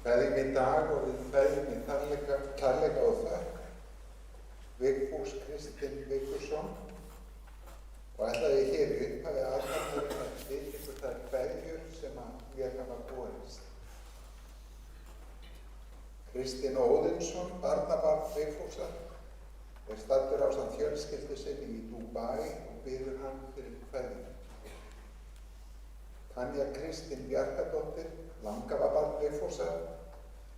Kveðjum í dag og við kveðjum í kærleika og þökk Vigfús Kristinn Vigfússon og ætlaði hér í upphafi aðferðarinnar að flytja ykkur þær kveðjur sem mér hafa borist. Kristinn Óðinsson, barnabarn Vigfúsar, staddur ásamt fjölskyldu sinni í Dubai og biður hann fyrir kveðjur. Tanja Kristín Bjarkadóttir, langafabarn Vigfúsar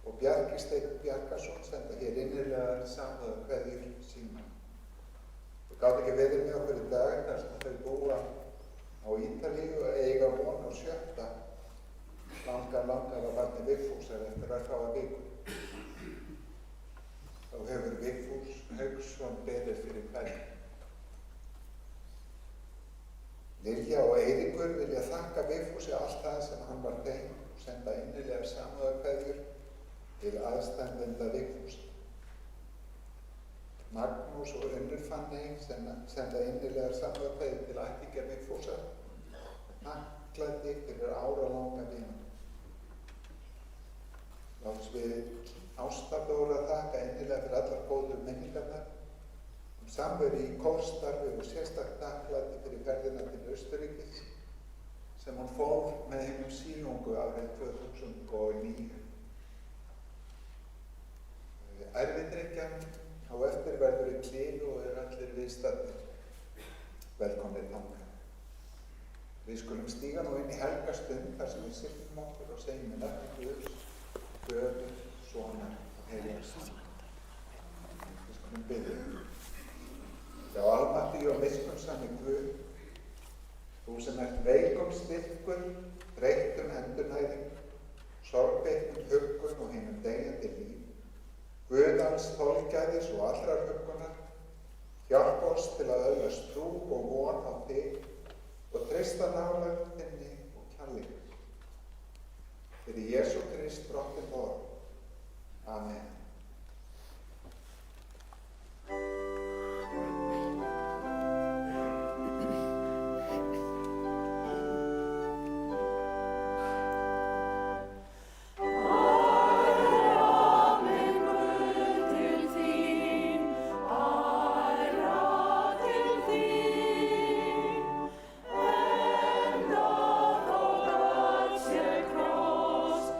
og Bjarki Steinn Bjarkason senda hér innilegar samúðar kveðjur sínar. Þau gátu ekki verið með okkur í dag þar sem þau búa á Ítalíu og eiga von á 7. langafabarni Vigfúsar eftir örfáar vikur. Þá hefur Vigfús Hauksson beðið fyrir kveðjur. Lilja og Eiríkur vilja þakka Vigfúsi allt það sem hann var þeim og senda innilegar samúðarkveðjur til aðstandenda Vigfúsi. Magnús og Unnur Fanney senda innilegar samúðarkveðjur til ættingja Vigfúsar og þakklæti fyrir áralanga vináttu. Látum við Ásta Dóra þakka innilega fyrir allar góðu minningarnar samveru í kórstarfi og sérstakt þakklæti fyrir ferðina til Austurríkis sem hún fór með hinum sílungu árið 2009. Erfidrykkjan á eftir verður í Klínu og allir viðstaddir. Velkomnir þangað. Við skulum stíga nú inn í helgastund þar sem við sittum okkur og segjum með nafni Guðs, Föður, Sonar og Heilags Anda. Við skulum biðja. Já, almætti og miskunnsami Guð, þú sem ert veikum styrkur, breyttum endurnæring, sorgbeittum huggun og hinum deyjandi líf, Guð alls þolgæðis og allrar huggunar, hjálpa oss til að öðlast trú og von á þig og treysta nálægð þinni og kærleika. Fyrir Jesú Krist drottinn vor. Amen. Kross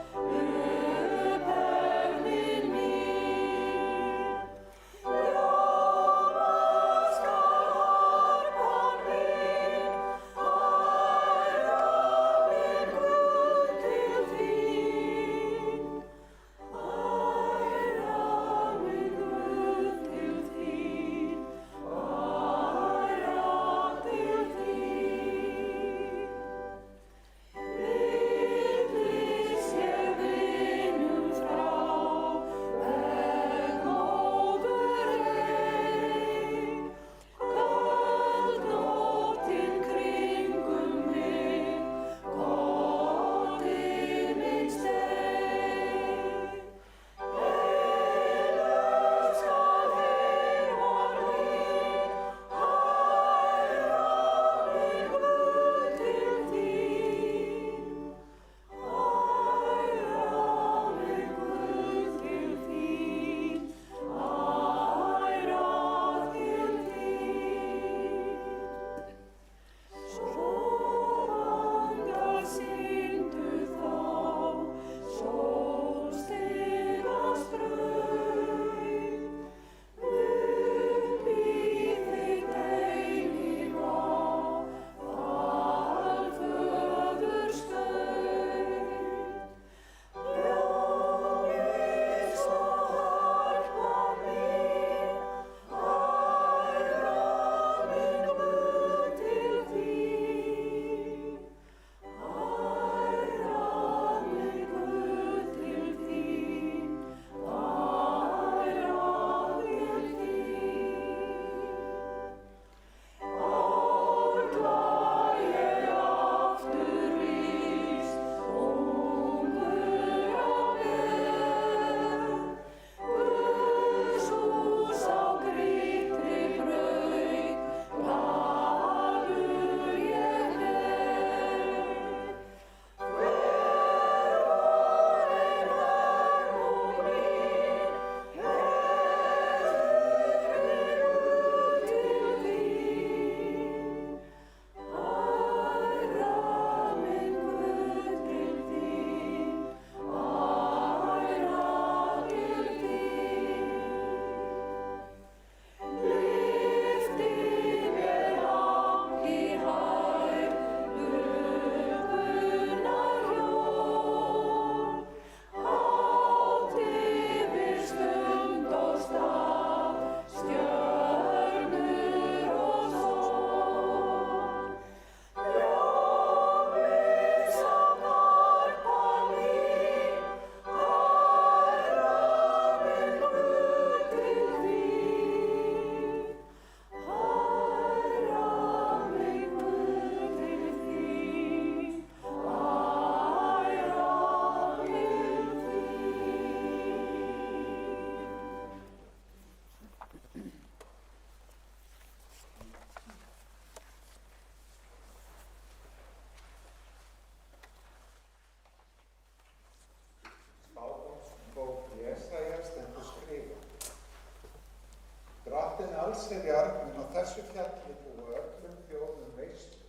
allsherjar mun á þessu fjalli búa öllum þjóðum veislu.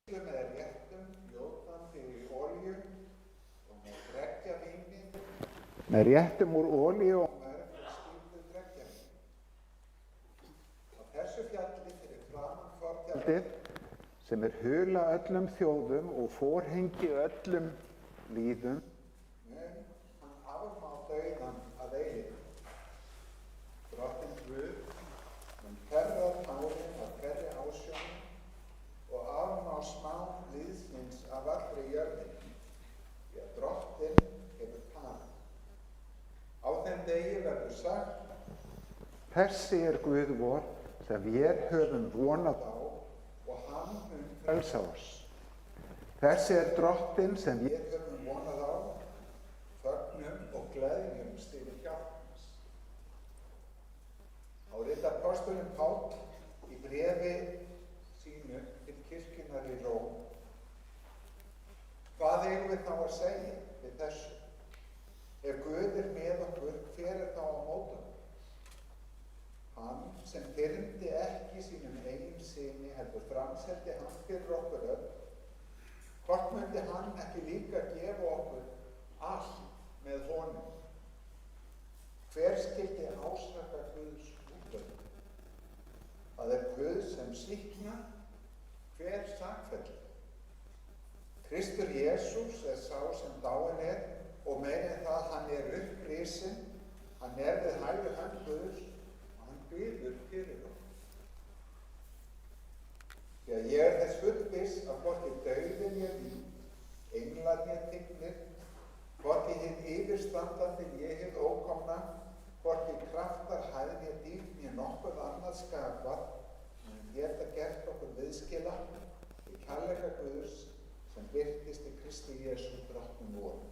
Með réttum, ljótandi í olíu og með dreggjavíni. Með réttum úr olíu og með skýrðu dreggjavíni. Á þessu fjalli fyrir framan fortjaldið sem hula öllum þjóðum og forhengi öllum líðum, mun hann afmá dauðan að eilífu. Drottinn Guð mun herra tárin af hverri ásjónu og afmá smán líðsins af allri jörðinni, því að Drottinn hefur talað. Á þeim degi verður sagt: þessi Guð vor sem við höfum vonað á og hann mun frelsa oss. Þessi Drottinn sem við höfum vonað á, fögnum og gleðjumst yfir hjálp hans. Á ritar apostolinn Páll í bréfi sínu til kirkjunnar í Róm. Hvað eigum við þá að segja við þessu? Ef Guð með okkur, hver þá á móti okkur? Hann sem þyrmdi ekki sínum eigin syni heldur framseldi hann fyrir okkur öll, hvort myndi hann ekki líka gefa okkur allt með honum? Hver skyldi ásaka Guðs útgöngu? Það Guð sem sýknar, hver sakfellir? Kristur Jesús sá sem dáinn og meira en það, hann upprisinn, hann við hægri hönd Guðs og hann biður fyrir okkur. Því að ég þess fullviss að hvorki dauði né líf, englar né tignir, hvorki hinn yfirstandandi né hið ókomna, hvorki kraftar, hæð né dýpt né nokkuð annað skapað, mun geta gert okkur viðskila í kærleika Guðs sem birtist í Kristi Jesú drottnum vorum.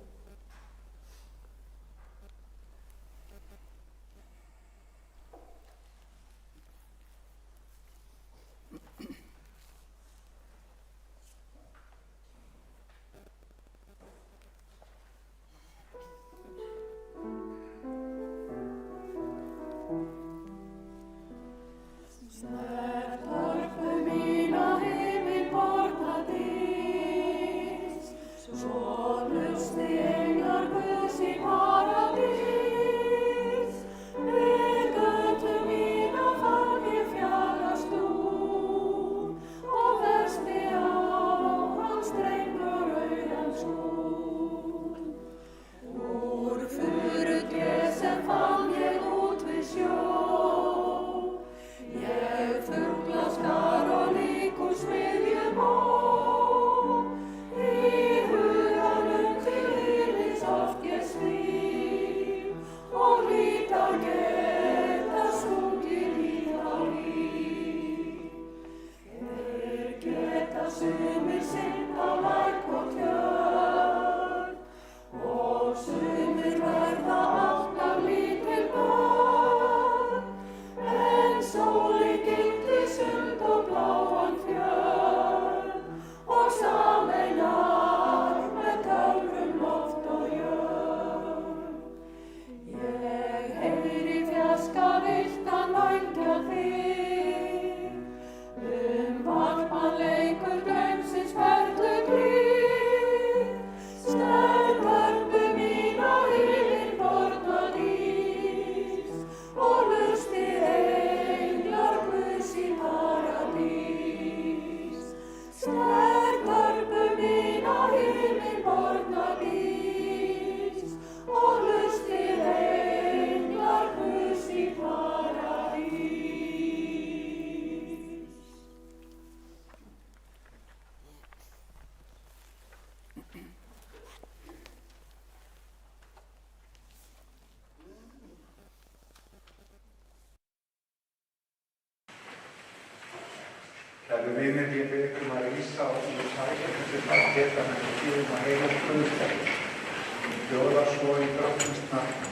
Kæru vinir, ég bið ykkur að rísa og sækja þessi geta með tíðum að heila Guðstæði. Bjóða svo í Drottins nafni.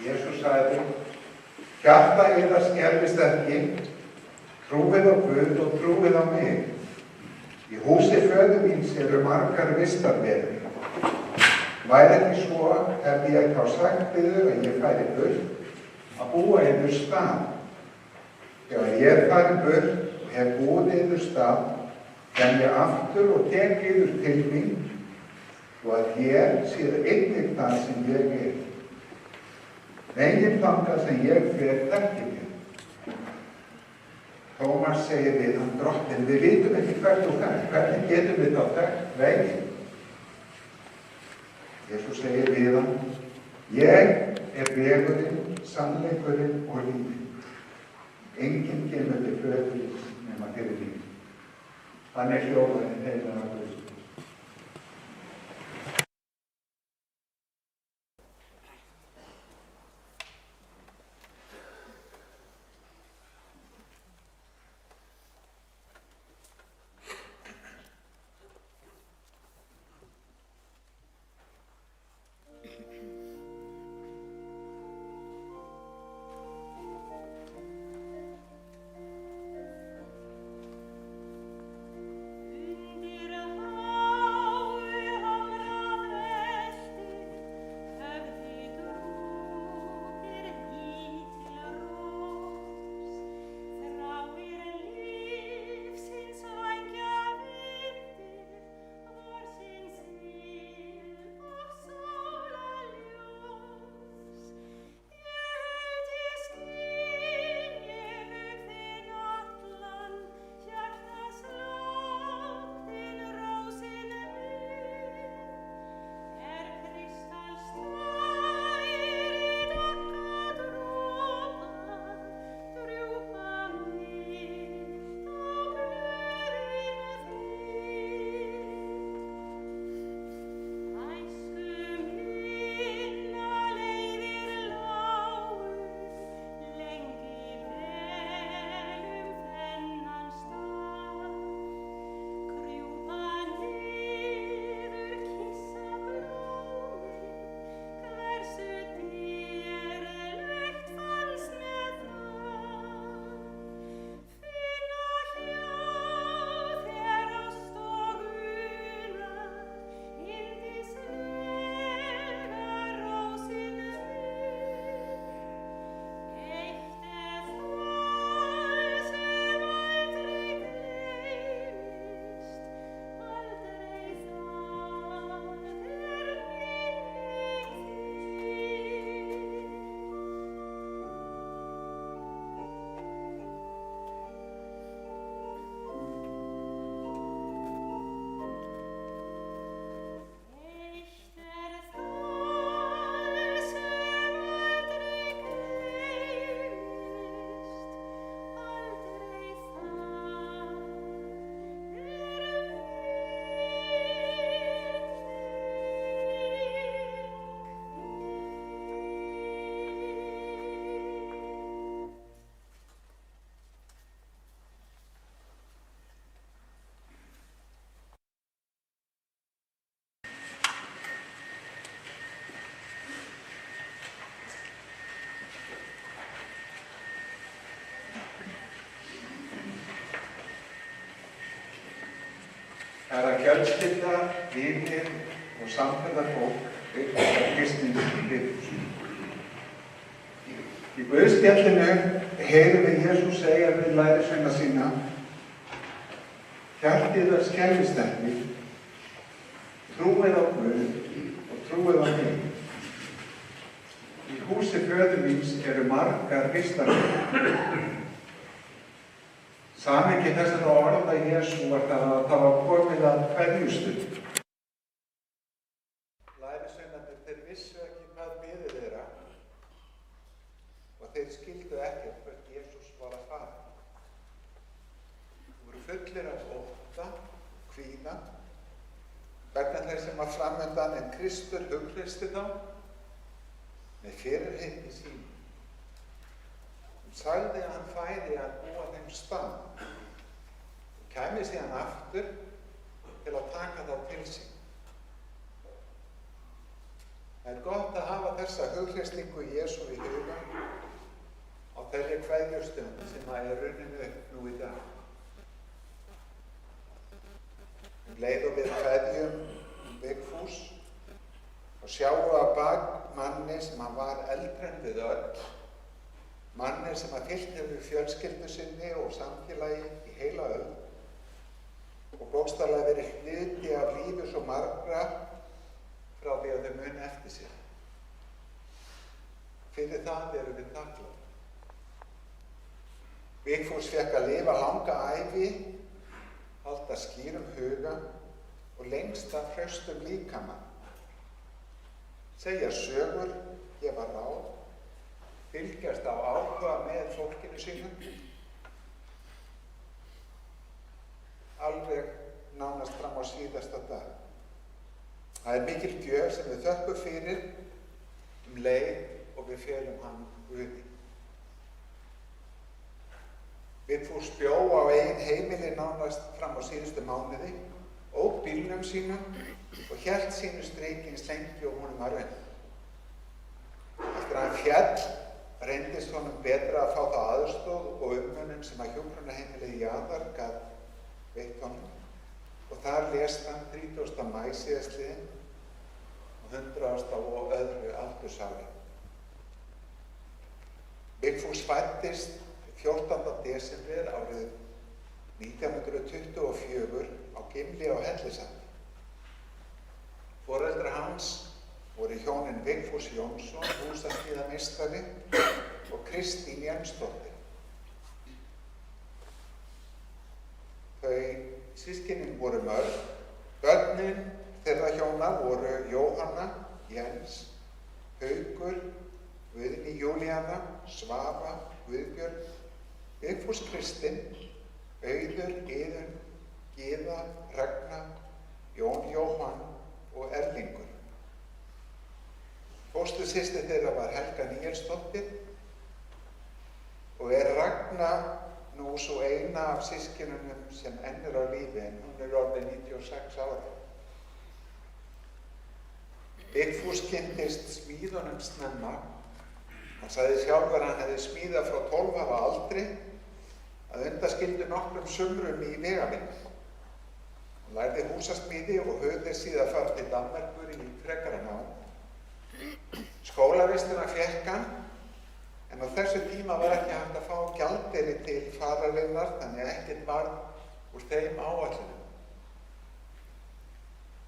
Jesús sagði: hjarta yðar skerðist ekki, trúið á Guð og trúið á mig. Í húsi föður míns eru margar vistarverur. Væri ekki svo hefði ég þá sagt við þau að ég færi burt að búa yður stað. Þegar ég færi burt og hef búið yður stað, kem ég aftur og tek yður til mín, og að hér séð einnig það sem ég er. Veginn þangað sem ég fer þekkið ég. Tómas segir við hann: Drottinn, við vitum ekki hvert þú ferð. Hvernig getum við þá þekkt veginn? Jesús segir við hann: Ég er vegurinn, sannleikurinn og lífið. Enginn kemur til föðurins nema fyrir mig. Þannig hljóðar hinn heilaga Guðs. Herra fjölskylda, vinir og samferðarfólk á kristninni Hlíðhúsi. Í Guðspjallinu heyrum við Jesús segja við lærisveina sína: Hjartið þess skelfist ekki, trúið á Guð og trúið á mig. Í húsi föður míns eru margar vistarverur. Samhengi þessara orða Jesú var það að það var komið að kveðjustund. Lærisveinarnir, þeir vissu ekki hvað biði þeirra og þeir skildu ekkert hvert Jesús var að fara. Þeir voru fullir af ótta, kvíða, vegna þess sem var framundan, en Kristur hughreysti þá með fyrirheiti sínu. Sagði að hann færi að búa þeim stað og kæmi síðan aftur til að taka þá til sín. Það er gott að hafa þessa hughreysingu Jesú í huga á þeirri kveðjustund sem það er runnin upp nú í dag. Leið og við kveðjum Vigfús, þá maðurinn sem að fyllt hefur fjölskyldu sinni og samfélagi í heila öld og bókstaflega verið hluti af lífi svo margra frá því að þau muni eftir sér. Fyrir það erum við þakklátir. Vigfús fékk að lifa langa ævi, halda skýrum huga og lengst af hraustum líkama. Segja sögur, gefa ráð, fylgjast á áhuga með fólkinu sínu, alveg nánast fram á síðasta dag. Það er mikil gjöf sem við þökkum fyrir leið og við felum hann Guði. Vigfús bjó á eigin heimili nánast fram á síðustu mánuði, ók bílnum sínum og hélt sínu striki eins lengi og honum var unnt. Eftir að hann féll, reyndist honum betra að fá þá aðstoð og umönnun sem að hjúkrunarheimilið Jaðar gat veitt honum og þar lést hann 30. maí síðastliðinn og 100. og öðru aldursári. Vigfús fæddist 14. desember árið 1924 á Gimli á Hellisandi. Foreldrar hans voru hjónin Vigfús Jónsson, húsasmíðameistari og Kristín Jensdóttir. Þau systkinin voru mörg. Börnin þeirra hjóna voru Jóhanna, Jens, Haukur, Guðný Júlíana, Svava, Guðbjörn, Vigfús Kristinn, Auður, Iðunn, Gyða, Ragna, Jón Jóhann og Erlingur. Fóstursystir þeirra var Helga Níelsdóttir og er Ragna nú svo eina af systkinunum sem enn er á lífi en hún er orðin 96 ára. Vigfús kynntist smíðunum snemma. Hann sagði sjálfur að hann hefði smíðað frá 12 ára aldri að undanskildu nokkrum sumrum í vegavinnu. Hann lærði húsasmíði og hugðist síðan fara til Danmerkur í frekara nám. Skólavistina fékk hann, en á þessu tíma var ekki hægt að fá gjaldeyri til fararinnar, þannig að ekkert varð úr þeim áætlunum.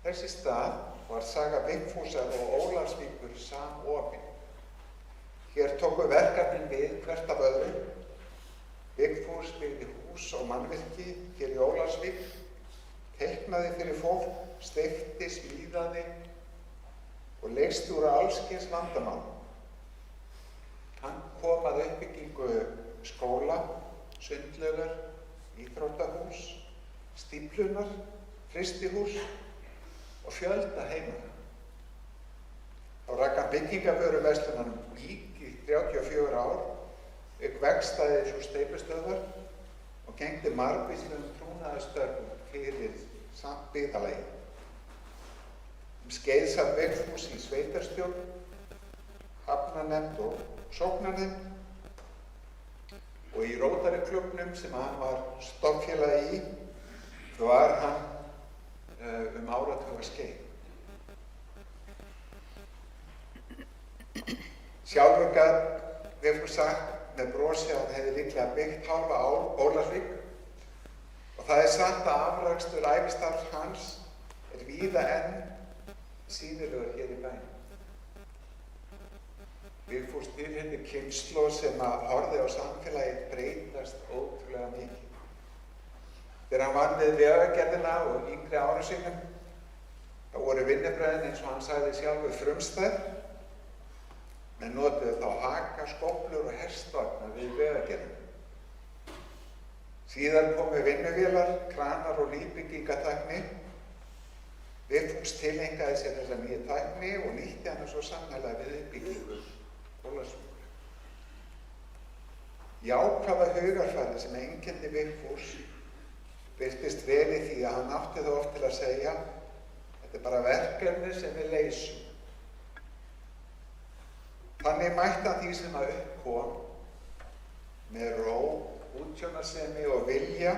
Þess í stað var saga Vigfúsar og Ólafsvíkur samofin. Hér tóku verkefnin við hvert af öðrum. Vigfús byggði hús og mannvirki hér í Ólafsvík, teiknaði fyrir fólk, steypti, smíðaði og leysti úr alls kyns vandamál. Hann kom að uppbyggingu skóla, sundlaugar, íþróttahús, stíflunar, frystihús og fjölda heimila. Þá rak hann byggingavöruverslunar Vík í 34 ár, auk vegstæðis og steypustöðvar og gegndi margvíslegum trúnaðarstörfum fyrir byggðarlagið. Skeið sat Vigfús í sveitarstjórn, hafnarnefnd og sóknarnefnd og í Rótaryklubbnum sem hann var stofnfélagi í var hann áratuga skeið. Sjálfur gat Vigfús sagt með brosi að hann hefði líklega byggt hálfa Ólafsvík og það er satt að afrakstur ævistarfs hans er víða enn sýnilegur hér í bænum. Vigfús tilheyrði kynslóð sem að horfði á samfélagið breytast ótrúlega mikið. Þegar hann vann við vegagerðina og yngri árum sínum, þá voru vinnubrögðin eins og hann sagði sjálfur frumstæð, menn notuðu þá haka, skóflur og hestvagna við vegagerðina. Síðan komu vinnuvélar, kranar og nýbyggingatækni. Vigfús tileinkaði sér þessa nýju tækni og nýtti hana svo sannarlega við uppbyggingu Ólafsvíkur. Jákvæða hugarfari sem einkenndi Vigfús birtist vel í því að hann átti þó oft til að segja: þetta er bara verkefni sem við leysum. Þannig mætti hann því sem að upp kom með ró, útsjónarsemi og vilja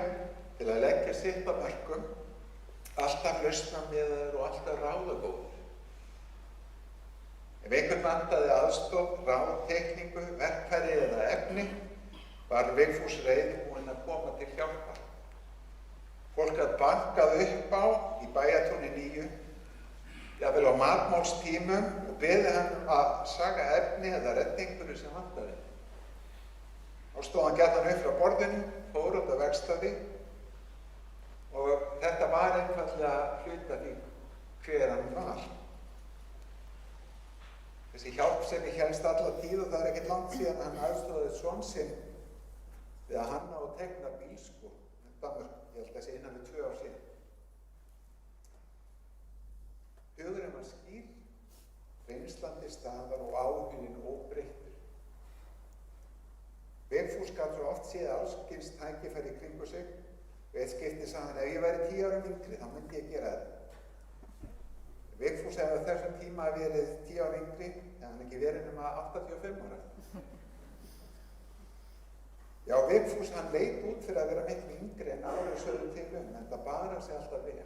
til að leggja sitt á mörkum, alltaf lausnamiðaður og alltaf ráðagóður. Ef einhvern vantaði aðstoð, ráð, teikningu, verkfæri eða efni, var Vigfús reiðubúinn að koma til hjálpar. Fólk hafði bankað upp á í Bæjatúni 9, jafnvel á matmálstímum og beðið hann að saga efni eða reddingur sem vantaði. Þá stóð hann gjarnan upp frá borðinu, fór út á verkstæði og þetta var einfaldlega hluti af því hver hann var. Þessi hjálpsemi hélst alla tíð og það er ekkert langt síðan hann aðstoðaði son sinn við að hanna og teikna bílskúr. Ég held að það sé innan við 2 ár síðan. Hugurinn var skýr, reynslan til staðar og áhuginn óbreyttur. Vigfús gat svo oft séð alls kyns tækifæri í kringu sig og eitt skipti sagði hann, ef ég væri 10 árum yngri þá myndi ég gera þetta. Vigfús hefði á þessum tíma verið 10 ára yngri, en hann ekki verið nema 85 ára. Já, Vigfús hann leit út fyrir að vera miklu yngri en árið sögðu til en það bar hann sig alltaf vel.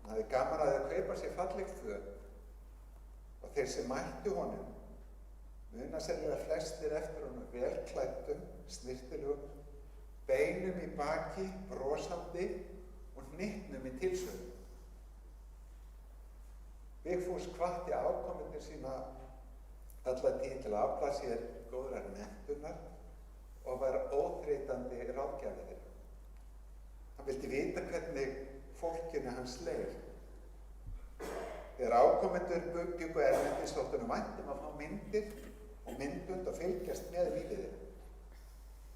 Hann hafði gaman að kaupa sér falleg föt og þeir sem mættu honum muna sennilega flestir eftir honum velklæddum, snyrtilegum, beinum í baki, brosandi og hnyttnum í tilsögum. Vigfús hvatti afkomendur sína alla tíð til að afla sér góðrar menntunar og var óþreytandi ráðgjafi þeirra. Hann vildi vita hvernig fólkinu hans leið. Þegar afkomendur bjuggu erlendis þótti honum vænt að fá myndir og myndbönd og fylgjast með lífið þeirra.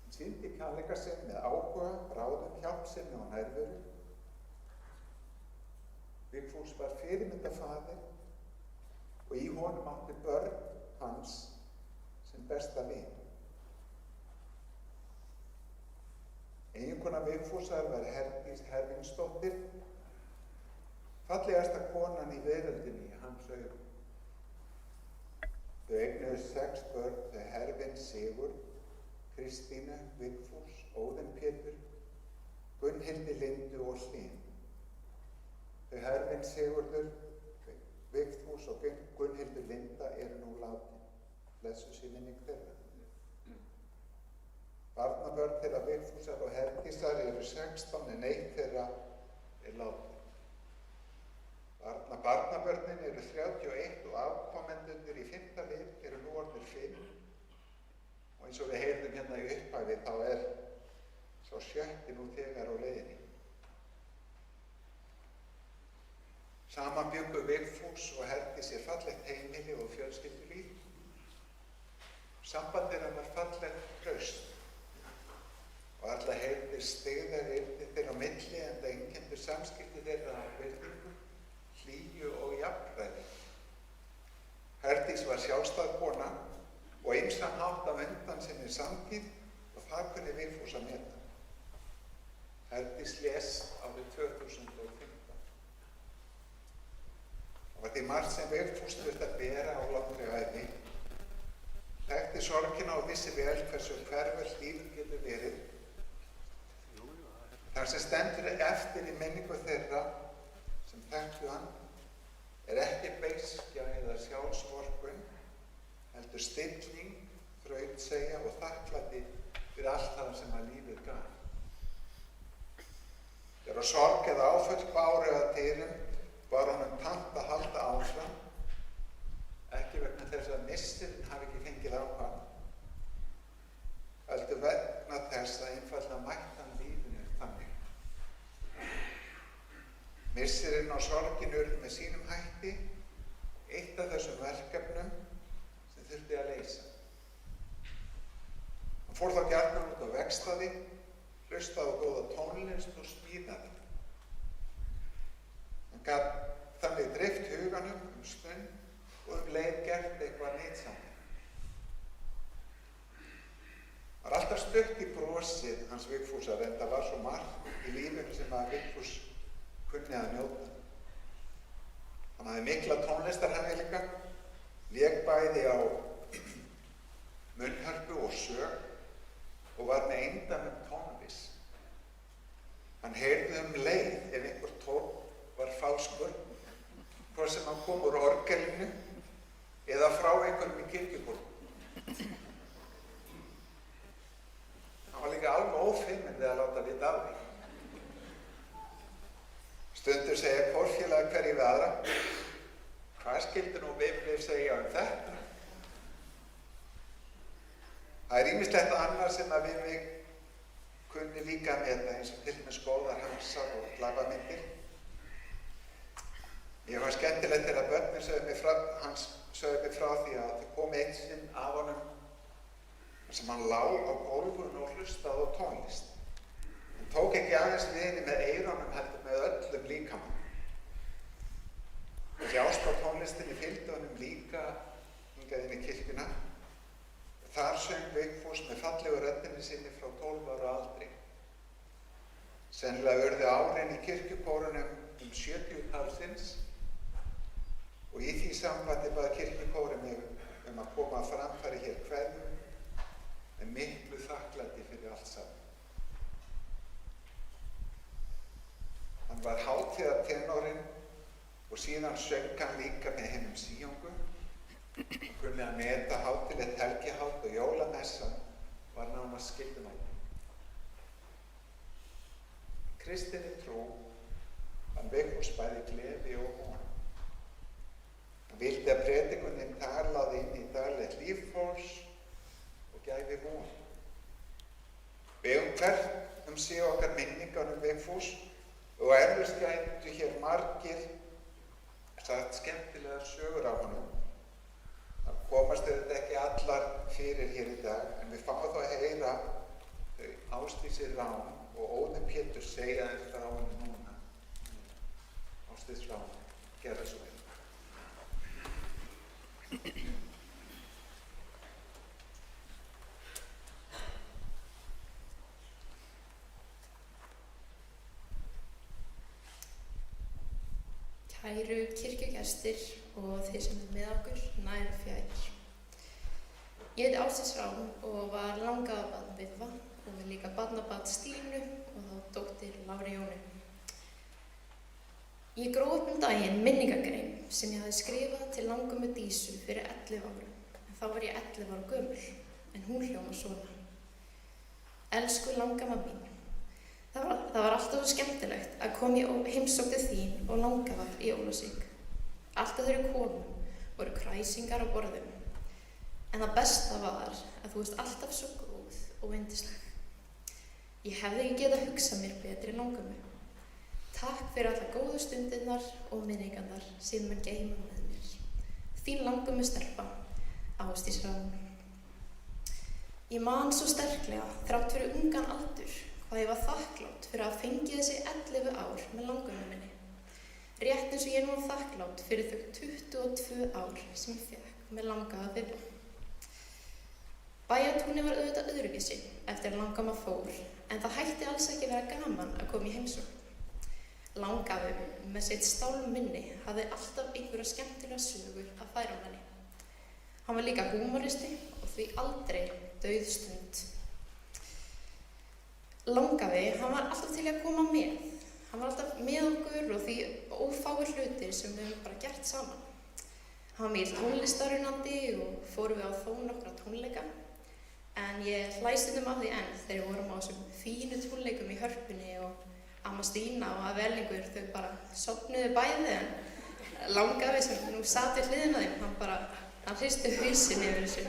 Hann sýndi kærleika sinn með áhuga, ráðum, hjálpsemi og nærveru. Vigfús var fyrirmyndarfaðir og í honum átti börn hans sem besta vin. Eiginkona Vigfúsar var Herdís Hervingsdóttir, fallegasta konan í veröldinni í hans augum. Þau eignuðust 6 börn, þau Hervin Sigurð, Kristínu, Vigfús, Óðinn Pétur, Gunnhildi Lindu og Hlín. Þau Hervin Sigurður, Vigfús og Gunnhildur Linda eru nú látin. Blessuð sé minning þeirra. Barnabörn þeirra Vigfúsar og Herdísar eru 16 en 1 þeirra er látin. Barnabörnin eru 31 og afkomendurnir í 5. lið eru nú orðnir 5. Og eins og við heyrðum hérna í upphæfi þá er sá 7. nú þegar á leiðinni. Saman bjuggu Vigfús og Herdís sér fallegt heimili og fjölskyldulíf. Samband þeirra var fallegt traust og alla heyrðist styggðar yrði þeirra á milli en það einkenndu samskipti þeirra af virðingu, hlýju og jafnræði. Herdís var sjálfstæð kona og ýmsan hátt af undan sinni samtíð og það kunni Vigfús að meta. Herdís lést árið 2015. Það var því margt sem Vigfús þurfti að bera á langri ævi. Þekkti sorgina og vissi vel hversu hverfult lífið getur verið. Það sem stendur eftir í minningu þeirra sem þekktu hann er ekki beiskja eða sjálfsvorkunn, heldur stilling, þrautseigja og þakklæti fyrir allt það sem að lífið gaf. Þegar sorg eða áföll báru að dyrum var honum tamt að halda áfram, ekki vegna þess að missirinn hafi ekki fengið á hann, heldur vegna þess að einfaldlega mætti hann lífinu þannig. Missirinn og sorgin urðu með sínum hætti eitt af þessum verkefnum sem þurfti að leysa. Hann fór þá gjarnan út á verkstæði, hlustaði á góða tónlist og smíðaði. Hann gat þannig dreift huganum stund og leið gert eitthvað nytsamlegt. Það var alltaf stutt í brosið hans Vigfúsar en það var svo margt í lífinu sem að Vigfús kunni að njóta. Hann hafði mikla tónlistarhæfileika, lék bæði á munnhörpu og sög og var með eindæmum tónviss. Hann heyrði leið ef einhver tón var falskur, hvort sem hann kom úr orgelinu eða frá einhverjum í kirkjuborg. feiminn við að láta vita af því. Stundum segja hvorfélag hverju við aðra. Hvað skyldi nú Biblíu segja um þetta? Það ýmislegt annað sem að við mig kunni líka með þetta, eins og til með góðar hamsar og glæpamyndir. Ég var skemmtilegt þegar börnin sögðu mig frá því að þau komu einn sinn af honum sem hann lá á gólfinu og hlustaði á tónlist. Hann tók ekki aðeins við henni með eyrunum heldur með öllum líkamann. Þessi ást á tónlistinni fylgdi honum líka hingað inn í kirkjuna. Þar söng Vigfús með fallegu röddinni sinni frá 12 ára aldri. Sennilega urðu árin í kirkjukórunum 70-talsins og í því sambandi bað kirkjukórinn mig að koma að framfæri hér kveðjum með miklu þakklæti fyrir allt saman. Hann var hátíðartenorinn og síðan söng hann líka með hinum síungu. Hann kunni að meta hátíðlegt helgihátt og jólamessa var nánast skyldumæli. Kristinni trú hann Vigfús bæði gleði og von. Hann vildi að predikunin talaði inn í daglegt líf fólks og gæfi von. Við hvern sig okkar minningar Vigfús og eflaust gætu hér margir sagt skemmtilegar sögur af honum. Það komast auðvitað ekki allar fyrir hér í dag, en við fáum þá að heyra þau Ásdísi Rán og Óðinn Pétur segja þeim frá henni núna. Ásdís Rán, gerðu svo vel. Kæru kirkjugestir og þeir sem með okkur nær og fjær. Ég heiti Ásdís Rán og var langafabarn Viðva og við líka barnabarn Stínu og þá dóttir Láru Jónu. Ég gróf upp daginn minningagrein sem ég hafði skrifað til langömmu Dísu fyrir 11 árum. En þá var ég 11 ára gömul, en hún hljómar svona. Elsku langamma mín. Það var alltaf svo skemmtilegt að koma í heimsókn til þín og langafar í Ólafsvík. Alltaf þegar komu voru kræsingar á borðum. En það besta var að þú varst alltaf svo góð og yndisleg. Ég hefði ekki getað hugsað mér betri langömmu. Takk fyrir alla góðu stundirnar og minningarnar sem mun geyma með mér. Þín langömmu stelpa, Ásdís Rán. Ég man svo sterklega, þrátt fyrir ungan aldur, hvað ég var þakklátt fyrir að fengi þessi 11 ár með langömmu minni. Rétt eins og ég nú þakklátt fyrir þau 22 ár sem ég fékk með langafa Viðva. Bæjartúni var auðvitað öðruvísi eftir að langamma fór, en það hætti alls ekki vera gaman að koma í heimsókn. Langafi með sitt stálminni hafði alltaf einhverja skemmtilega sögur að færa henni. Hann var líka húmoristi og því aldrei dauð stund. Langafi, hann var alltaf til að koma með. Hann var alltaf með okkur og því ófáir hlutir sem við höfum bara gert saman. Hann var mikil tónlistarunandi og fórum við á þó nokkra tónleika. En ég hlæ stundum af því enn þegar við vorum á þessum fínu tónleikum í Hörpunni og amma Stína og afi Erlingur, þau bara sofnuðu bæði en Langafi sem nú sat við hliðina á þeim, hann hristi hausinn yfir þessu.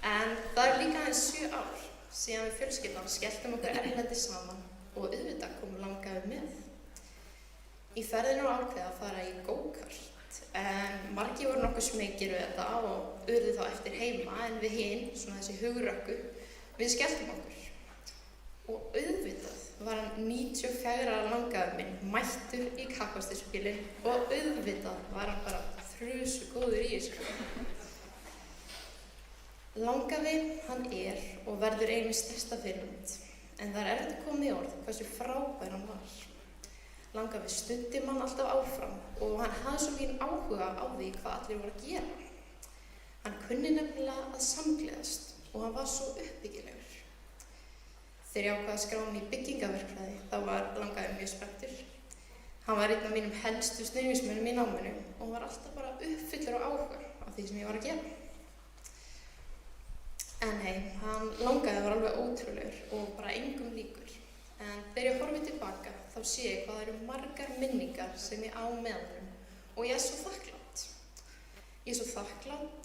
En það er líka aðeins 7 ár síðan við fjölskyldan skelltum okkur erlendis saman og auðvitað kom Langafi með. Í ferðinu var ákveðið að fara í go-kart, en margir voru nokkuð smeykir við þetta og urðu þá eftir heima, en við hin, svona þessi hugrökku, við skelltum okkur. Og auðvitað var hann 94 ára Langafi minn mættur í kappakstursbílinn og auðvitað var hann bara þrusu góður í þessu. Langafi, hann er og verður einu stærsta fyrirmynd, en það er erfitt að koma í orð hversu frábær hann var. Langafi studdi mann alltaf áfram og hann hafði svo mikinn áhuga á því hvað allir voru að gera. Hann kunni nefnilega að samgleðast og hann var svo uppbyggilegur. Þegar ég ákvað að skrá mig í byggingaverkfræði, þá var Langafi mjög spenntur. Hann var einn af mínum helstu stuðningsmönnum í náminu og var alltaf bara uppfullur á áhuga á því sem ég var að gera. En nei, hann Langafi var alveg ótrúlegur og bara engum líkur. En þegar ég horfi tilbaka þá sé ég hvað það eru margar minningar sem ég á með honum og ég er svo þakklát. Ég er svo þakklát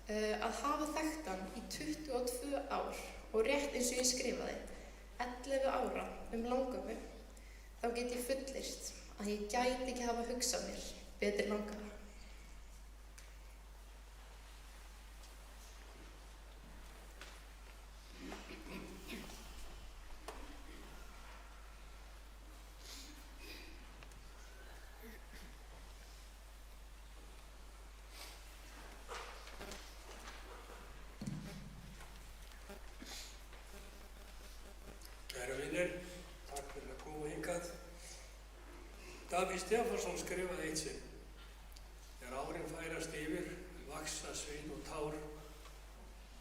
að hafa þekkt hann í 22 ár og rétt eins og ég skrifaði 11 ára langömmu, þá get ég fullyrt að ég gæti ekki hafa hugsað mér betri langara. Davíð Stefánsson skrifaði eitt sinn: þegar árin færast yfir, vaxa svið og tár,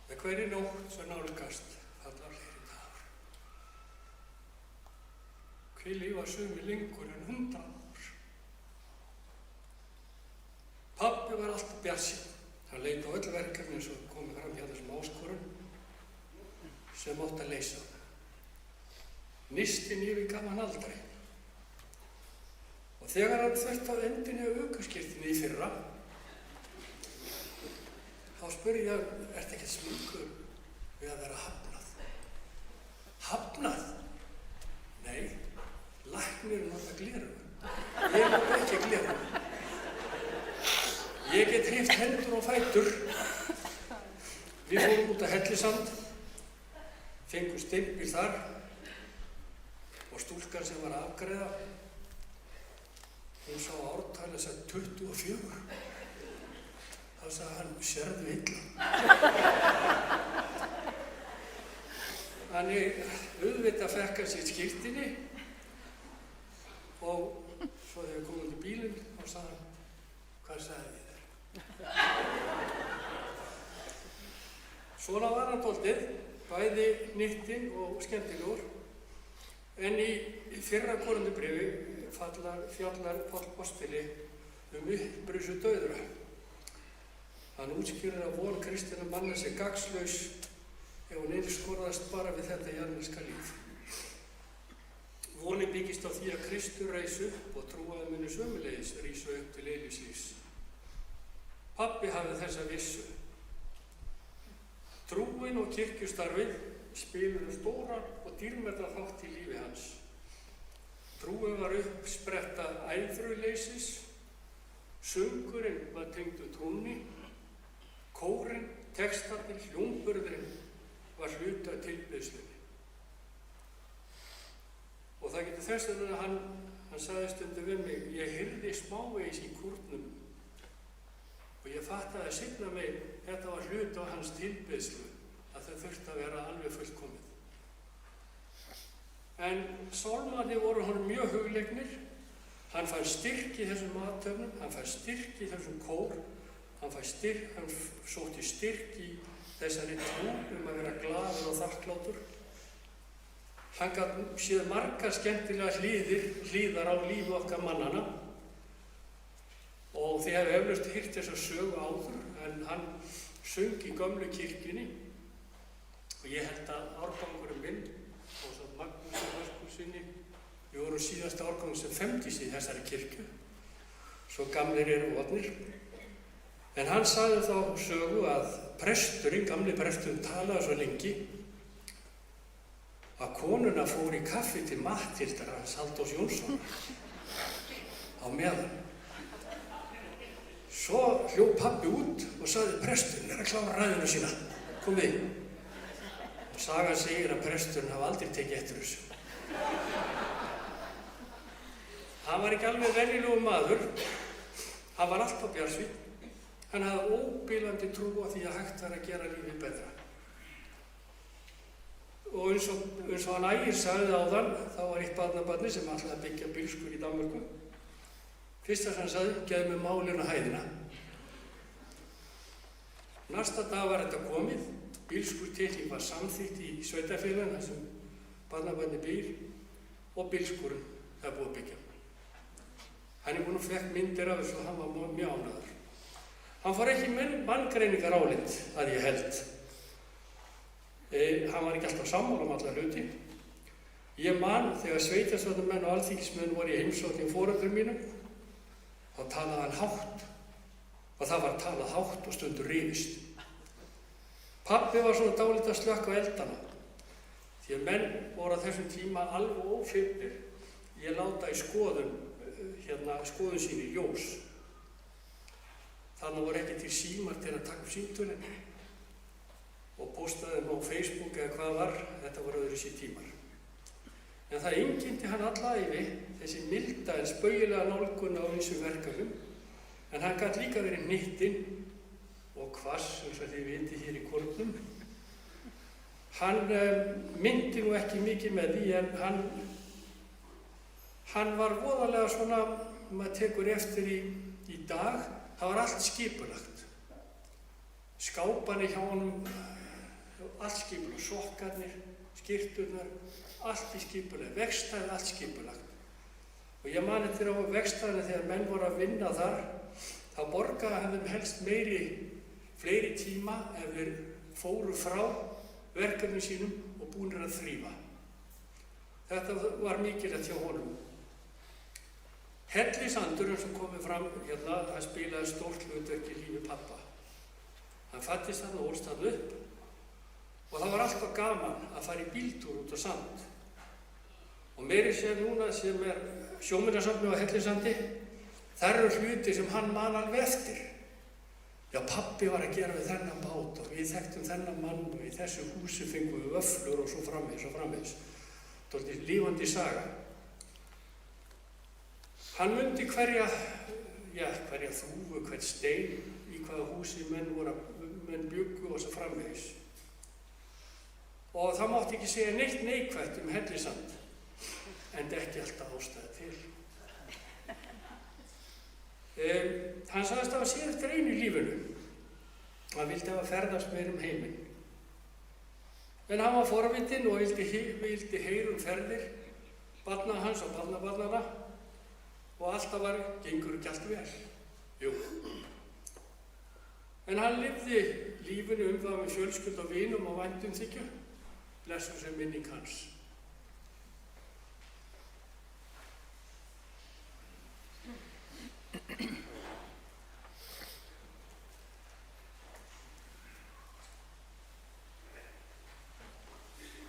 með hverri nótt svo nálgast falla fleiri dagar. Hví lifa sumir lengur en 100 ár. Pabbi var alltaf bjartsýnn. Hann leit á öll verkefni eins og komið fram hjá þessum áskorun sem átti að leysa. Nistinn yfirgaf hann aldrei. Og þegar hann þurfti að endurnýja ökuskírteini í fyrra, þá spurði ég hann: ertu ekkert smeykur við að vera hafnað? Hafnað? Nei, læknirinn nota gleraugu. Ég nota ekki gleraugu. Ég get hreyft hendur og fætur. Við fórum út að Hellisand, fengum steinbíl þar og stúlkan sem var að afgreiða, hún sá ártalið sem 24. Þá sagði hann: sérðu illa? Þannig auðvitað fekk hann sér skírteini og svo þegar við komum til bílinn þá sagði hann: hvað sagði ég þér? Svona var hann dálítið, bæði nyttinn og skemmtilegur, en í fyrra Korintubréfi fjallar Páll postuli upprissu dauðra. Hann útskýrir að von kristinna manna sé gagnslaus ef hún einskorðast bara við þetta jarðneska líf. Vonin byggist á því að Kristur reis upp og trúaði muni sömuleiðis rísa upp til eilífs lífs. Pabbi hafði þessa vissu. Trúin og kirkjustarfið spiluðu stóran og dýrmætan þátt í lífi hans. Trúin var uppspretta æðruleysis, söngurinn var tengdur trúnni, kórinn, textarnir, hljómburðurinn var hluti af tilbeiðslunni. Og það getur þess að hann sagði stundum við mig: ég heyrði smávegis í kúrnum og ég fattaði seinna meir þetta var hluti af hans tilbeiðslu, að þau þurfti að vera alveg fullkomið. En sálmarnir voru honum mjög hugleiknir. Hann fær styrk í þessum athöfnum, hann fær styrk í þessum kór, hann sótti styrk í þessari trú að vera glaður og þakklátur. Hann gat séð margar skemmtilega hlíðar á lífi okkar mannana og þið hefur eflaust heyrt þessa sögu áður, en hann söng í gömlu kirkjunni og ég held að árgangurinn minn og svo Magnús og Höskulsinni, við vorum síðasta árgang sem 50 í þessari kirkju, svo gamlir eru orðnir. En hann sagði þá sögu að presturinn, gamli presturinn, talaði svo lengi að konuna fór í kaffi til Matthildar hans Halldórs Jónssonar á meðan. Svo hljóp pabbi út og sagði: presturinn er að klára ræðuna sína, komið. Og sagan segir að presturinn hafi aldrei tekið eftir þessu. Hann var ekki alveg venjulegur maður, hann var alltaf bjartsýnn. Hann hafði óbilandi trú á því að hægt var að gera lífið betra. Og eins og hann Ægir sagði áðan, þá var eitt barnabarni sem ætlaði að byggja bílskur í Danmörku. Fyrsta sem hann sagði: gefðu mér málinu á hæðina. Næsta dag var þetta komið, bílskurtilling var samþykkt í sveitarfélaginu þar sem barnabarni býr og bílskurinn er búið að byggja. Hann er búinn að fekk myndir af þessu og hann var mjög ánægður. Hann fór ekki manngreiningar álit að ég held. Hann var ekki alltaf sammála alla hluti. Ég man þegar sveitarstjórnarmenn og alþingismenn voru í heimsókn hjá foreldrum mínum, þá talaði hann hátt og það var talað hátt og stundur rifist. Pabbi var svona dálítið að slökkva eldana því að menn voru á þessum tíma alveg ófirnir í að láta í skoðun sín í ljós. Þannig voru ekki til símar til að taka upp símtölin og postaði þeim á Facebook eða hvað var, þetta voru öðruvísi tímar. En það einkenndi hann alla ævi, þessi milda en spaugilega nálgun á þessum verkefnum, en hann gat líka verið hnyttinn og hvass, eins og þið vitið hér í kórnum. Hann myndi nú ekki mikið með því, en hann var voðalega svona, maður tekur eftir í dag, það var allt skipulagt. Skápanir hjá honum, allt skipulagt, sokkarnir, skyrturnar, allt í skipulag, vegstæði, allt skipulagt. Og ég man eftir á vegstæðinu þegar menn voru að vinna þar, þá borgaði hann þeim helst fleiri tíma ef þeir fóru frá verkefnum sínum og búnir að þrífa. Þetta var mikilvægt hjá honum. Hellisandurinn sem komið fram hérna, hann spilaði stórt hlutverk í lífi pappa. Hann fæddist hann og ólst hann upp og það var alltaf gaman að fara í bíltúr út á sand. Og meiri sér núna sem sjóminjasafnið á Hellisandi, þar eru hluti sem hann man alveg eftir. Já, pabbi var að gera við þennan bát og við þekktum þennan mann og í þessu húsi fengum við vöfflur og svo framvegis. Dálítið lífandi saga. Hann mundi hverja þúfu, hvern stein, í hvaða húsi menn bjuggu og svo framvegis. Og það mátti ekki segja neitt neikvætt Hellisand, en ekki alltaf ástæða til. Hann sagðist að séð eftir einu í lífinu. Hann vildi hafa ferðast meir heiminn. En hann var forvitinn og vildi heyra ferðir barna hans og barnabarnanna og alltaf gengur ekki allt vel. Jú. En hann lifði lífinu það með fjölskyldu og vinum og væntum þykju. Blessuð sé minning hans.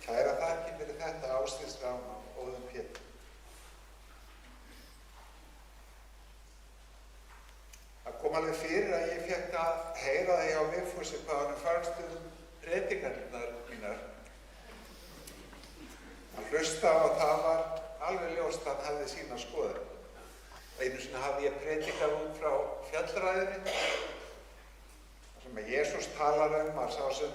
Kæra þakkir fyrir þetta Ásdís Rána og Óðinn Pétur. Það kom alveg fyrir að ég fékk að heyra það hjá Vigfúsi hvað honum fannst predingarnar mínar. Hann hlusta og það var alveg ljóst að hann hafði sína skoðun. Einu sinni hafði ég predikað út frá fjallræðinni, þar sem Jesús talar að sá sem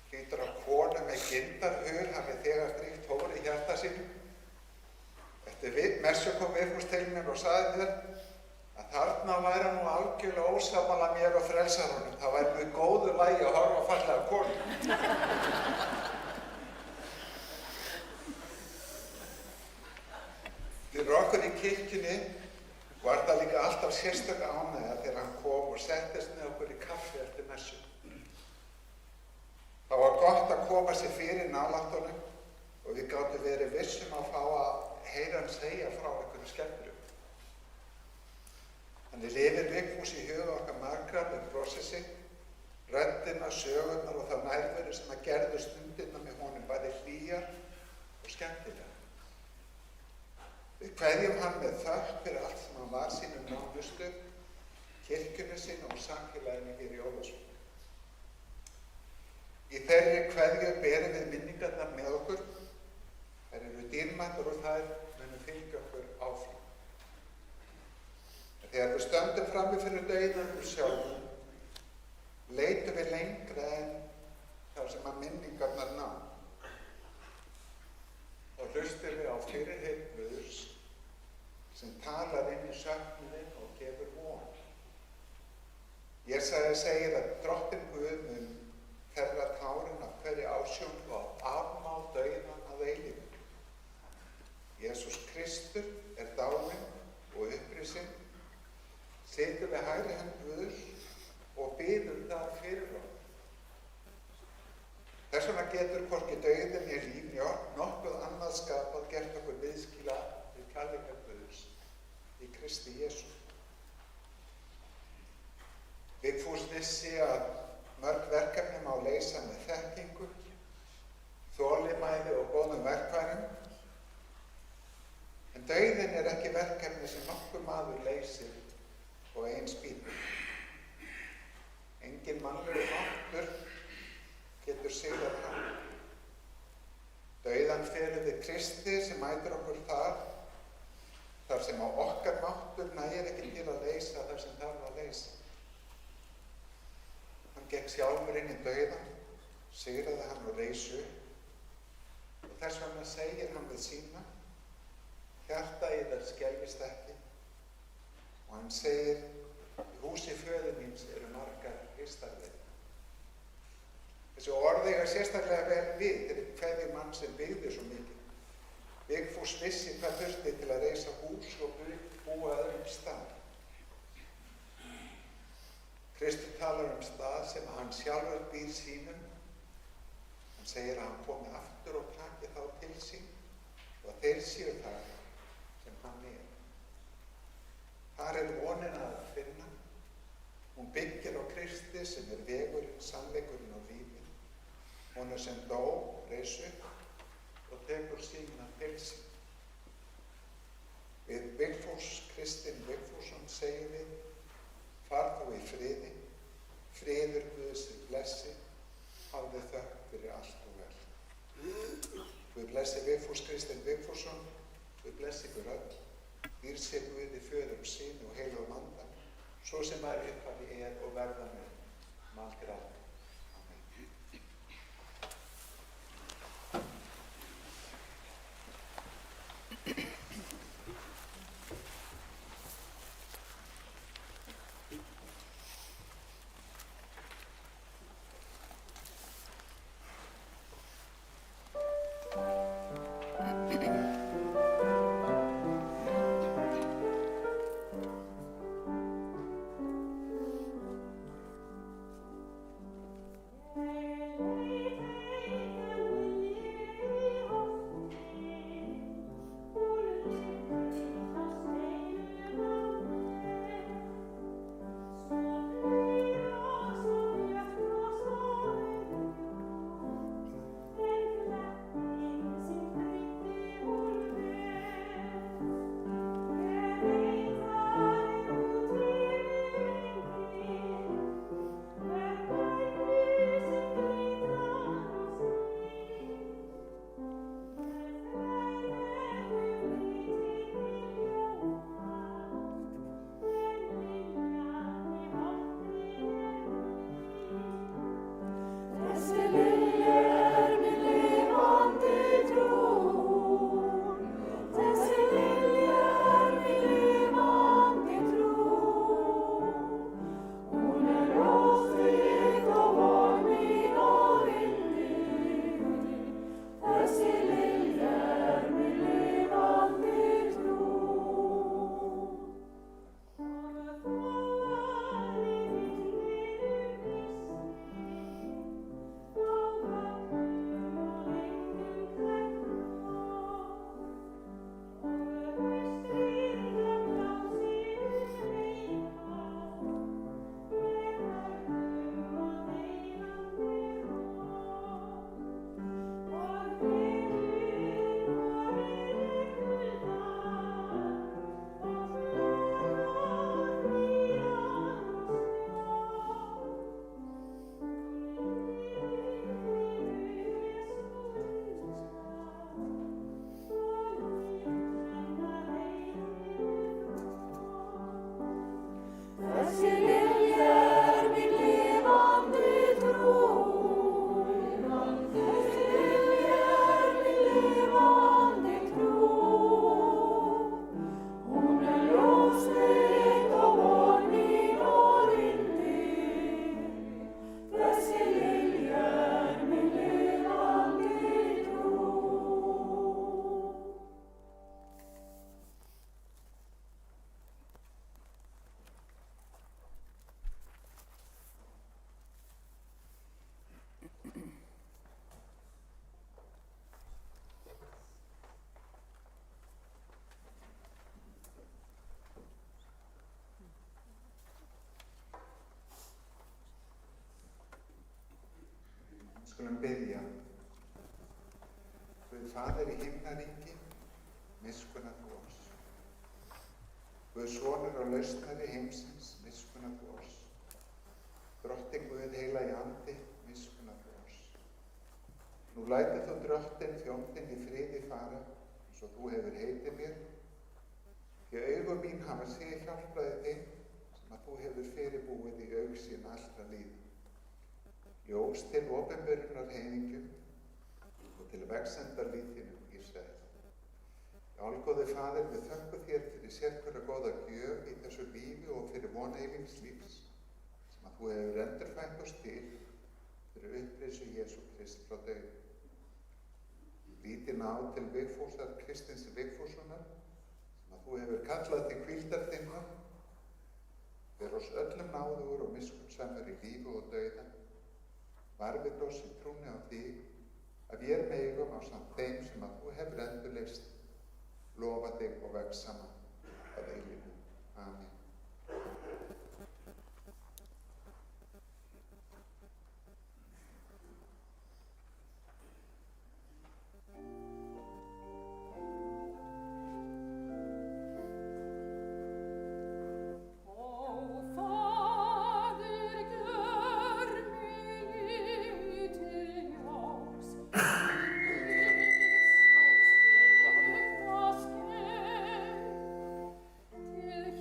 hlýtur af konu með kindarhug hafi þegar stríkt hóri í hjarta sínum. Eftir messu kom Vigfús til mér og sagði mér að þarna væri nú algjörlega ósammála mér og frelsarunum. Það væri mjög góðu lagi að horfa á fallega konu. Fyrir okkur í kirkjunni var það líka alltaf sérstaka ánægja þegar hann kom og settist með okkur í kaffi eftir messu. Það var gott að koma sér fyrir nálægt honum og við gátum verið vissum að fá að heyra hann segja frá einhverju skemmtilegu. Þannig lifir Vigfús í huga okkar margra með brosi sitt, röddina, sögurnar og þá nærveru sem að gerðu stundirna með honum bæði hlýjar og skemmtilega. Við kveðjum hann með þökk fyrir allt sem hann var sínum nánustu, kirkjunni sínu og samfélaginu hér í Ólafsvík. Í þeirri kveðju berum við minningarnar með okkur. Þær eru dýrmætar og þær munu fylgja okkur áfram. Þegar við stöndum frammi fyrir dauðanum sjálfum, leitum við lengra en þar sem að minningarnar ná. Og hlustum við á fyrirheit Guðs sem talar inn í söknuðinn og gefur von. Jesaja segir að Drottinn Guð mun þerra tárin af hverri ásjón og afmá dauðan að eilífu. Jesús Kristur er dáinn og upprisinn, situr við hægri hönd Guðs og biður það fyrir okkur. Þess vegna getum verkfærum. En dauðinn er ekki verkefni sem nokkur maður leysir og einn spýtur. Engin mannlegur máttur getur sigrað hann. Dauðan felur við Kristi sem mætir okkur þar sem á okkar máttur nægir ekki til að leysa þar sem þarf að leysa. Hann gekk sjálfur inn í dauðan, sigraði hann og reis upp. Og þess vegna segir hann við sína: hjarta yðar skelfist ekki. Og hann segir: í húsi föður míns eru margar vistarverur. Þessi orð eiga sérstaklega vel við til hverju mann sem byggði svo mikið. Vigfús vissi hvað þurfti til að reisa hús og búa öðrum stað. Kristur talar stað sem hann sjálfur býr sínum. Hann segir að hann komi aftur og taki þá til sín og að þeir séu þar sem hann er. Þar er vonin að finna. Hún byggir á Kristi sem er vegurinn, sannleikurinn og lífið. Honum sem dó, reis upp og tekur sína til sín. Við Vigfús Kristinn Vigfússon segjum við: far þú í friði, friður Guðs blessi, hafðu þökk fyrir allt og vel. Guð blessi Vigfús Kristinn Vigfússon, Guð blessi ykkur öll, dýr sé Guði föður sínu og heilugum anda, svo sem er upphafi er og verða með aldir aldir. Skulum biðja. Guð Faðir í himnaríki, miskunna þú oss. Guð sonur og lausnari heimsins, miskunna þú oss. Drottinn Guð heilagi andi, miskunna þú oss. Nú lætur þú drottinn þjóndinn í friði fara, eins og þú hefur heitið mér, því augu mín hafa séð hjálpaði þeim sem að þú hefur fyrirbúið í augsýn allra líða. Ljós til opinberunar heiðingjum og til vegsendar líðinum Ísrael. Álgóði Faðir, við þökkum þér fyrir sérhverja góða gjöf í þessu lífi og fyrir von eilífs lífs sem að þú hefur endurfætt oss til fyrir upprisu Jesú Krist frá dauðum. Lítið ná til Vigfúsar Kristins Vigfússonar sem að þú hefur kallað til hvíldar þinnar. Ver oss öllum náðugur og miskunnsamur í lífi og dauða. Varðið oss í trúni á þig að vér megum ásamt þeim sem að þú hefur endurleyst lofa þig og vex saman að eilífu. Amen.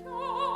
Oh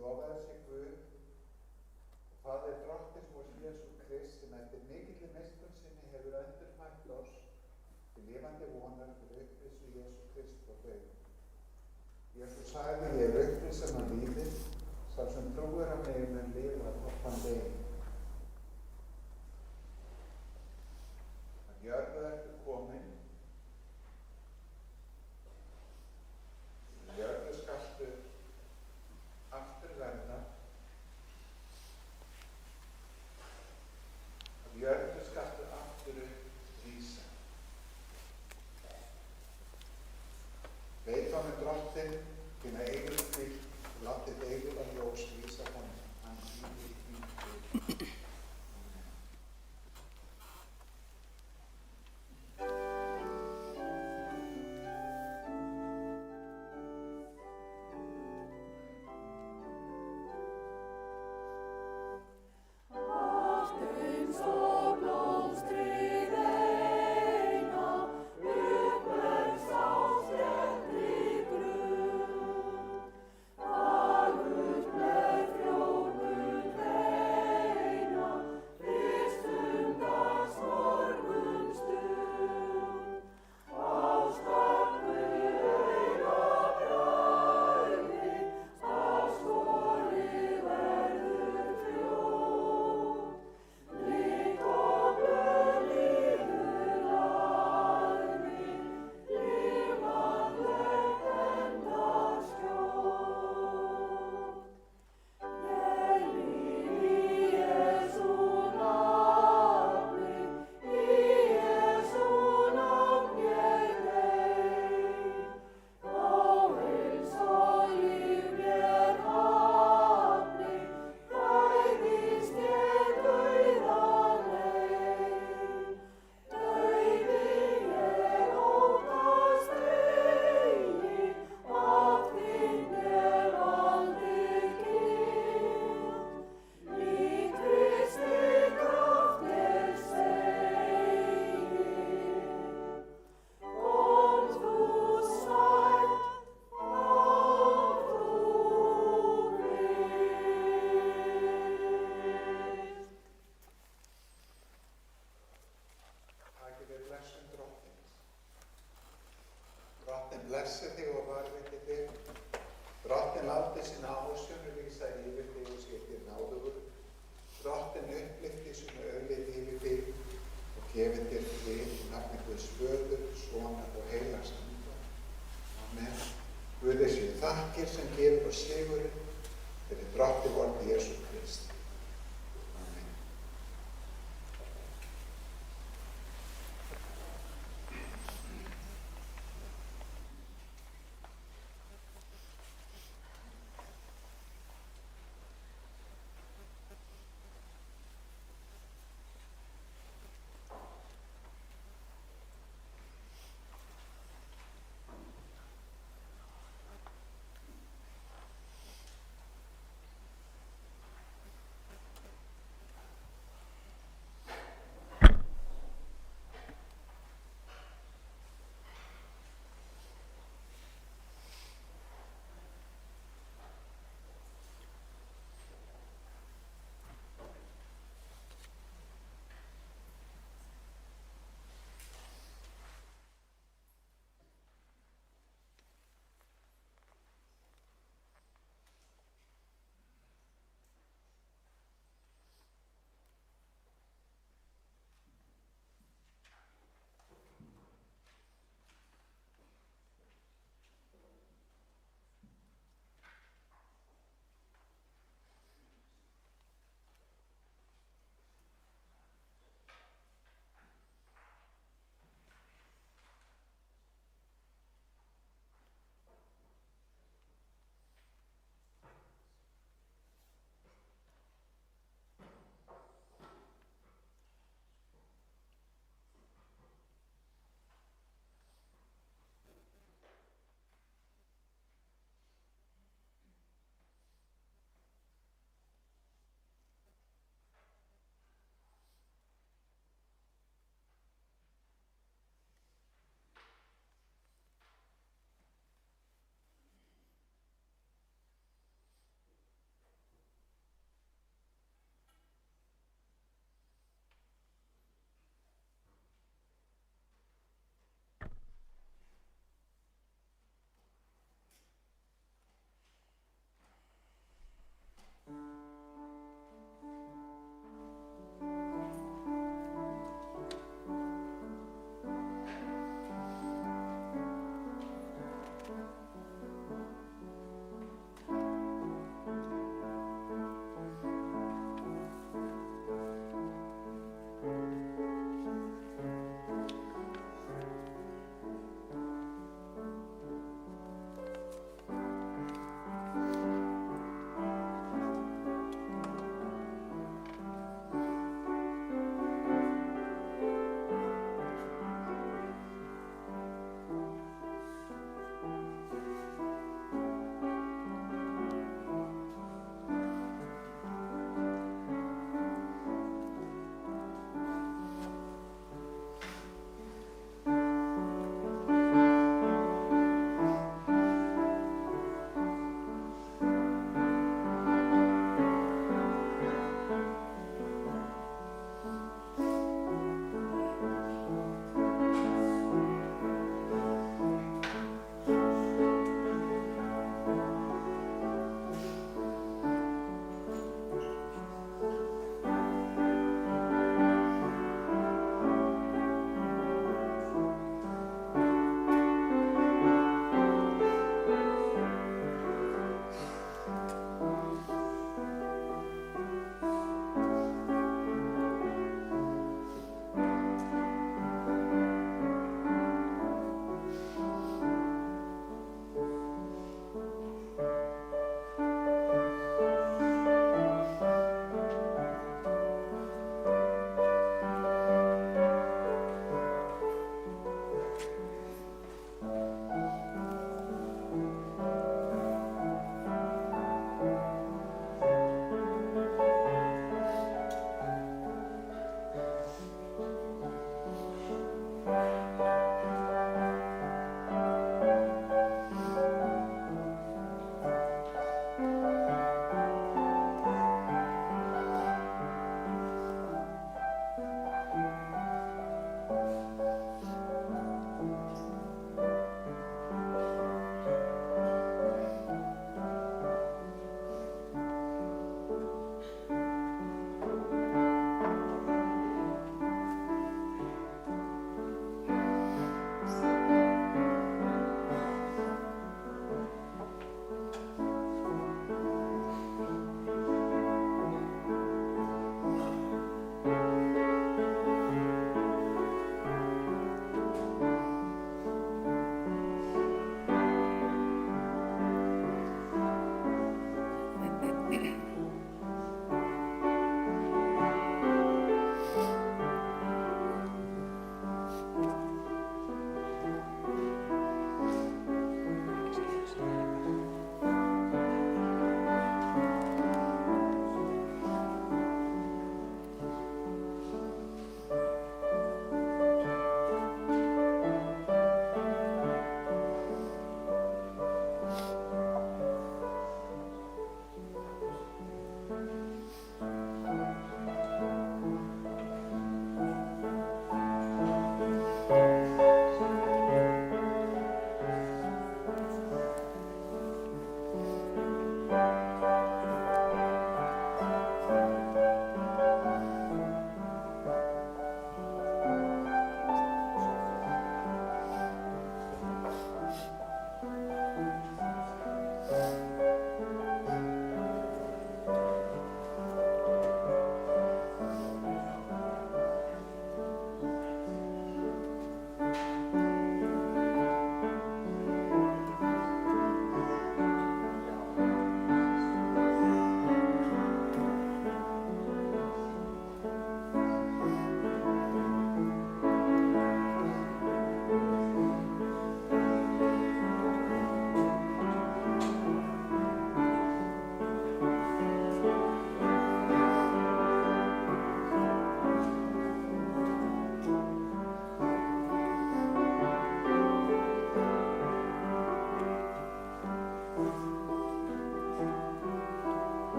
Lofaðu sé Guð, Faðir drottins vor Jesú Krist, sem eftir mikilli miskunn sinni hefur endurfætt oss til lifandi vonar fyrir upprissu Jesú Krist og dauða. Jesú sagði, ég upprisa mann lífið, sá sem trúir á mig mun lifa þótt hann deyi. Af jörðu ertu kominn, í jörðu skaltu aftur verða, af jörðu skaltu aftur upp rísa. Veit honum drottinn þína eigin hvíld og látið eilífan ljós lýsa honum, hann lífi í hvíld. Blessi þig og varðveiti þig. Drottinn láti sína ásjónu lýsa yfir þig og sé þér náðugur. Drottinn upplyfti sínu augliti yfir þig og gefi þér frið í nafni Guðs Föður, Sonar og Heilags Anda. Amen. Guði séu þakkir sem gefur oss sigurinn fyrir drottinn vor Jesú